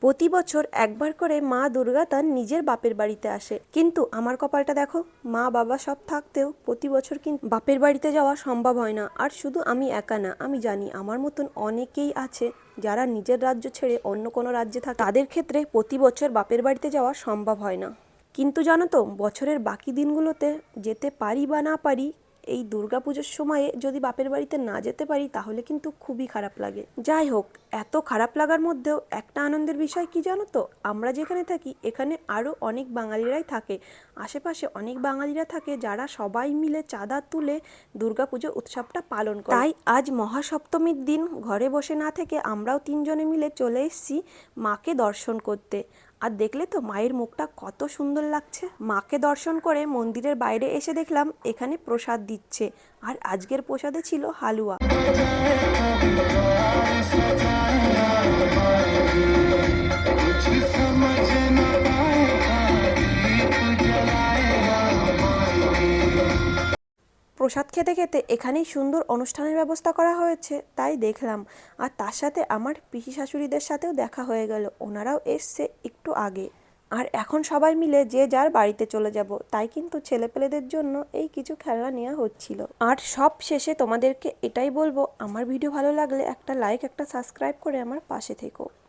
প্রতি বছর একবার করে মা দুর্গা তার নিজের বাপের বাড়িতে আসে, কিন্তু আমার কপালটা দেখো, মা বাবা সব থাকতেও প্রতি বছর কিন্তু বাপের বাড়িতে যাওয়া সম্ভব হয় না। আর শুধু আমি একা না, আমি জানি আমার মতন অনেকেই আছে যারা নিজের রাজ্য ছেড়ে অন্য কোনো রাজ্যে থাকে, তাদের ক্ষেত্রে প্রতি বছর বাপের বাড়িতে যাওয়া সম্ভব হয় না। কিন্তু জানো তো, বছরের বাকি দিনগুলোতে যেতে পারি বা না পারি, এই দুর্গাপুজোর সময়ে যদি বাপের বাড়িতে না যেতে পারি তাহলে কিন্তু খুবই খারাপ লাগে। যাই হোক, এত খারাপ লাগার মধ্যেও একটা আনন্দের বিষয় কি জানো তো, আমরা যেখানে থাকি এখানে আরও অনেক বাঙালিরাই থাকে, আশেপাশে অনেক বাঙালিরা থাকে যারা সবাই মিলে চাঁদা তুলে দুর্গাপুজো উৎসবটা পালন করে। তাই আজ মহাসপ্তমীর দিন ঘরে বসে না থেকে আমরাও তিনজনে মিলে চলে এসেছি মাকে দর্শন করতে। আর দেখলে তো মায়ের মুখটা কত সুন্দর লাগছে। মাকে দর্শন করে মন্দিরের বাইরে এসে দেখলাম এখানে প্রসাদ দিচ্ছে, আর আজকের প্রসাদে ছিল হালুয়া। প্রসাদ খেতে খেতে এখানেই সুন্দর অনুষ্ঠানের ব্যবস্থা করা হয়েছে, তাই দেখলাম। আর তার সাথে আমার পিসি শাশুড়িদের সাথেও দেখা হয়ে গেল, ওনারাও এসছে একটু আগে। আর এখন সবাই মিলে যে যার বাড়িতে চলে যাব, তাই কিন্তু ছেলেপেলেদের জন্য এই কিছু খেলনা নেওয়া হচ্ছিল। আর সব শেষে তোমাদেরকে এটাই বলবো, আমার ভিডিও ভালো লাগলে একটা লাইক একটা সাবস্ক্রাইব করে আমার পাশে থেকো।